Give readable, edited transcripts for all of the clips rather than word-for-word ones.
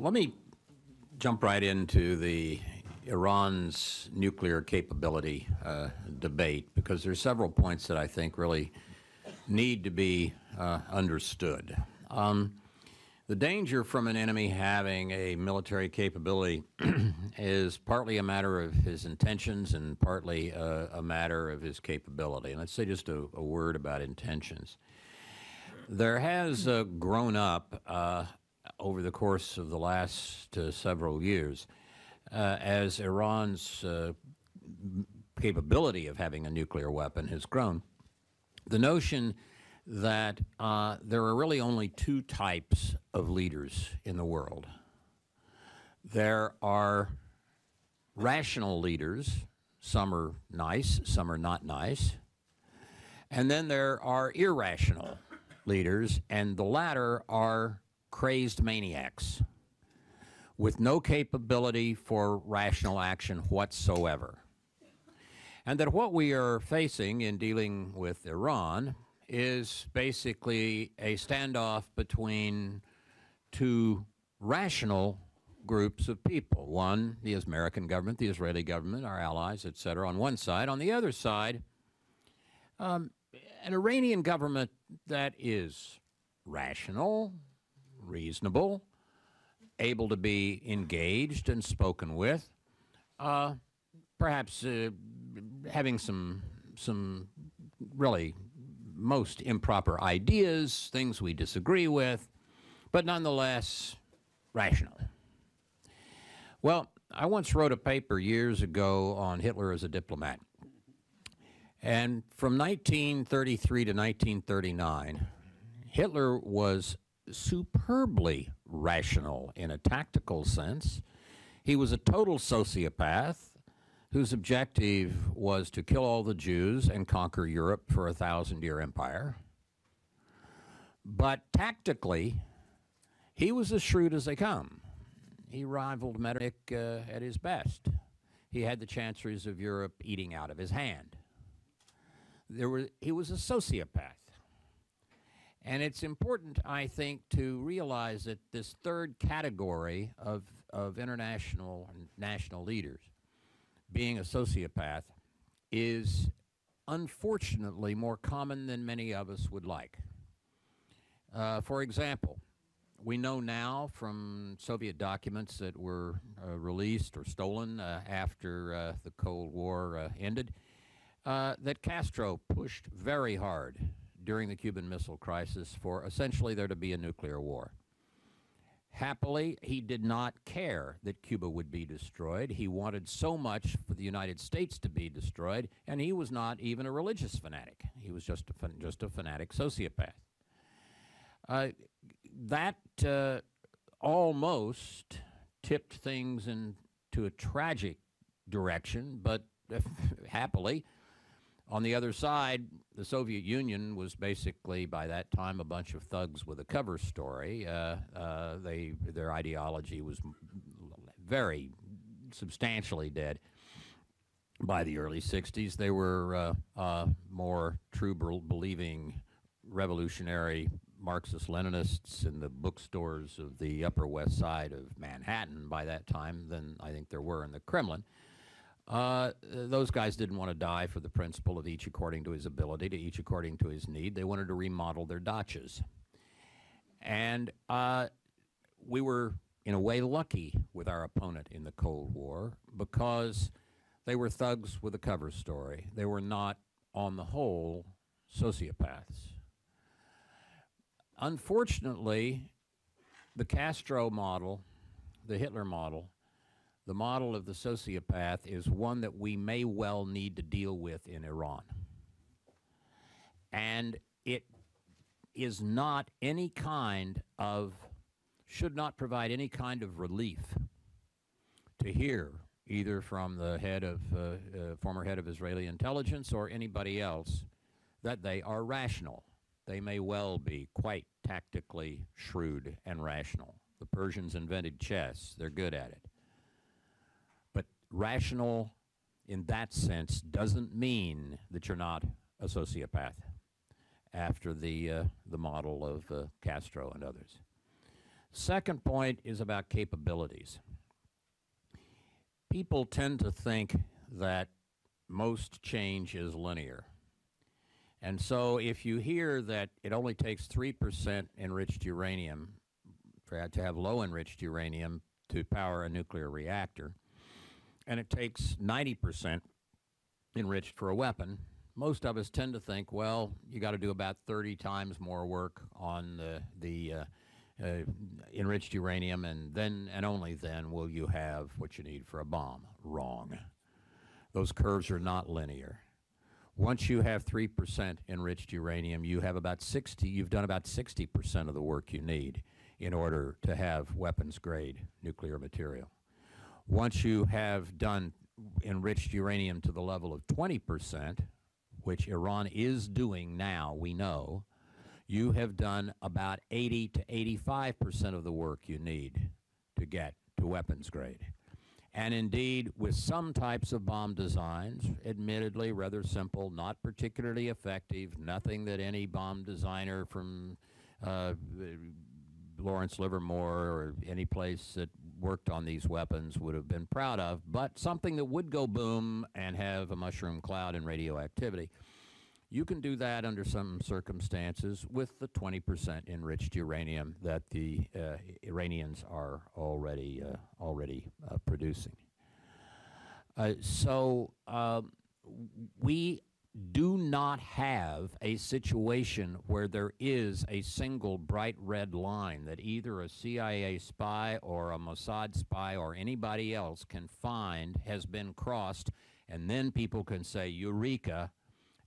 Let me jump right into the Iran's nuclear capability debate, because there's several points that I think really need to be understood. The danger from an enemy having a military capability is partly a matter of his intentions and partly a matter of his capability. And let's say just a word about intentions. There has grown up over the course of the last several years, as Iran's capability of having a nuclear weapon has grown, the notion that there are really only two types of leaders in the world. There are rational leaders, some are nice, some are not nice, and then there are irrational leaders, and the latter are crazed maniacs with no capability for rational action whatsoever. And that what we are facing in dealing with Iran is basically a standoff between two rational groups of people. One, the American government, the Israeli government, our allies, et cetera, on one side. On the other side, an Iranian government that is rational, reasonable, able to be engaged and spoken with, perhaps having some really most improper ideas, things we disagree with, but nonetheless rational. Well, I once wrote a paper years ago on Hitler as a diplomat. And from 1933 to 1939, Hitler was superbly rational in a tactical sense. He was a total sociopath whose objective was to kill all the Jews and conquer Europe for a 1,000-year empire. But tactically, he was as shrewd as they come. He rivaled Metternich at his best. He had the chancelleries of Europe eating out of his hand. He was a sociopath. And it's important, I think, to realize that this third category of international and national leaders, being a sociopath, is unfortunately more common than many of us would like. For example, we know now from Soviet documents that were released or stolen after the Cold War ended, that Castro pushed very hard during the Cuban Missile Crisis for essentially there to be a nuclear war. Happily, he did not care that Cuba would be destroyed. He wanted so much for the United States to be destroyed, and he was not even a religious fanatic. He was just a fanatic sociopath. That almost tipped things into a tragic direction, but happily, on the other side, the Soviet Union was basically, by that time, a bunch of thugs with a cover story. Their ideology was very substantially dead by the early 60s. They were more true-believing revolutionary Marxist-Leninists in the bookstores of the Upper West Side of Manhattan by that time than I think there were in the Kremlin. Those guys didn't want to die for the principle of each according to his ability, to each according to his need. They wanted to remodel their dachas. And we were, in a way, lucky with our opponent in the Cold War because they were thugs with a cover story. They were not, on the whole, sociopaths. Unfortunately, the Castro model, the Hitler model, the model of the sociopath is one that we may well need to deal with in Iran. And it is not any kind of, should not provide any kind of relief to hear either from the head of, former head of Israeli intelligence or anybody else that they are rational. They may well be quite tactically shrewd and rational. The Persians invented chess. They're good at it. Rational in that sense doesn't mean that you're not a sociopath after the model of Castro and others. Second point is about capabilities. People tend to think that most change is linear. And so if you hear that it only takes 3% enriched uranium to have low enriched uranium to power a nuclear reactor, and it takes 90% enriched for a weapon, most of us tend to think, well, you got to do about 30 times more work on the enriched uranium, and then and only then will you have what you need for a bomb. Wrong. Those curves are not linear. Once you have 3% enriched uranium, you've done about 60% of the work you need in order to have weapons-grade nuclear material. Once you have done enriched uranium to the level of 20%, which Iran is doing now, we know, you have done about 80 to 85% of the work you need to get to weapons grade. And indeed, with some types of bomb designs, admittedly rather simple, not particularly effective, nothing that any bomb designer from Lawrence Livermore or any place that worked on these weapons would have been proud of, but something that would go boom and have a mushroom cloud and radioactivity. You can do that under some circumstances with the 20% enriched uranium that the Iranians are already producing. So we do not have a situation where there is a single bright red line that either a CIA spy or a Mossad spy or anybody else can find has been crossed, and then people can say, Eureka,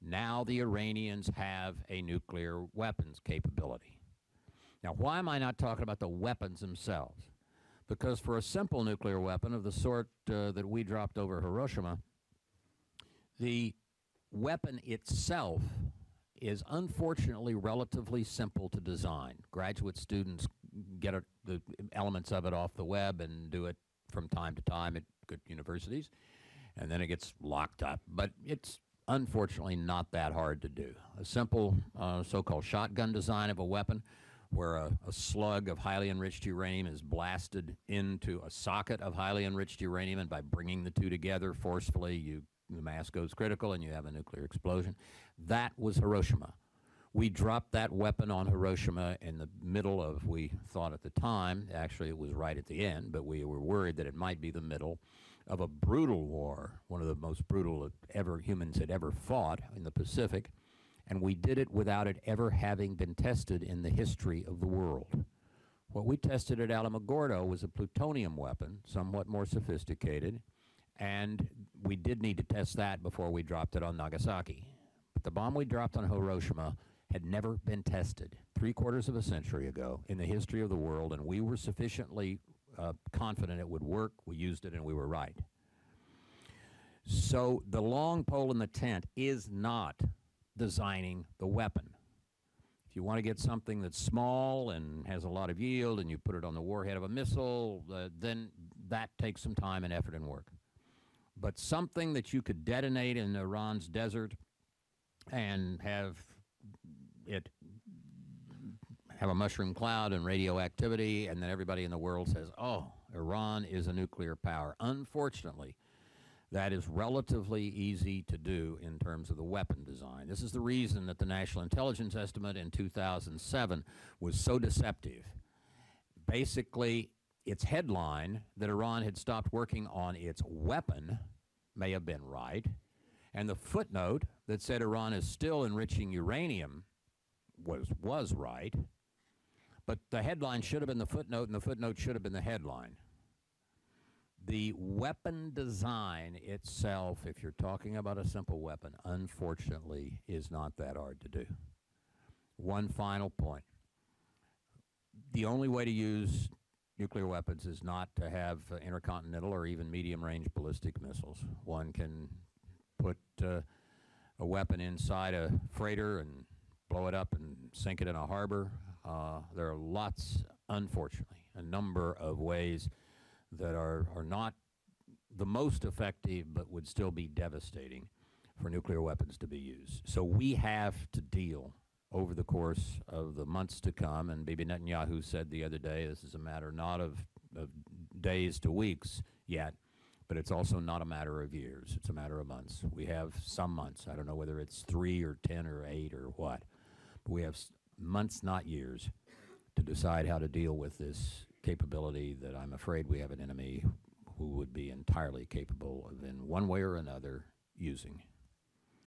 now the Iranians have a nuclear weapons capability. Now, why am I not talking about the weapons themselves? Because for a simple nuclear weapon of the sort that we dropped over Hiroshima, the weapon itself is unfortunately relatively simple to design. Graduate students get the elements of it off the web and do it from time to time at good universities, and then it gets locked up. But it's unfortunately not that hard to do. A simple so-called shotgun design of a weapon where a slug of highly enriched uranium is blasted into a socket of highly enriched uranium, and by bringing the two together forcefully, the mass goes critical and you have a nuclear explosion. That was Hiroshima. We dropped that weapon on Hiroshima in the middle of, we thought at the time, actually it was right at the end, but we were worried that it might be the middle of a brutal war, one of the most brutal humans had ever fought in the Pacific, and we did it without it ever having been tested in the history of the world. What we tested at Alamogordo was a plutonium weapon, somewhat more sophisticated, and we did need to test that before we dropped it on Nagasaki. But the bomb we dropped on Hiroshima had never been tested 3/4 of a century ago in the history of the world, and we were sufficiently confident it would work. We used it and we were right. So the long pole in the tent is not designing the weapon. If you want to get something that's small and has a lot of yield and you put it on the warhead of a missile, then that takes some time and effort and work. But something that you could detonate in Iran's desert and have a mushroom cloud and radioactivity, and then everybody in the world says, oh, Iran is a nuclear power. Unfortunately, that is relatively easy to do in terms of the weapon design. This is the reason that the National Intelligence Estimate in 2007 was so deceptive. Basically, its headline that Iran had stopped working on its weapon may have been right, and the footnote that said Iran is still enriching uranium was right, but the headline should have been the footnote, and the footnote should have been the headline. The weapon design itself, if you're talking about a simple weapon, unfortunately is not that hard to do. One final point. The only way to use nuclear weapons is not to have intercontinental or even medium-range ballistic missiles. One can put a weapon inside a freighter and blow it up and sink it in a harbor. There are lots, unfortunately, a number of ways that are not the most effective but would still be devastating for nuclear weapons to be used. So we have to deal over the course of the months to come. And Bibi Netanyahu said the other day, this is a matter not of days to weeks yet, but it's also not a matter of years. It's a matter of months. We have some months. I don't know whether it's 3 or 10 or 8 or what, but we have months, not years, to decide how to deal with this capability that I'm afraid we have an enemy who would be entirely capable of, in one way or another, using.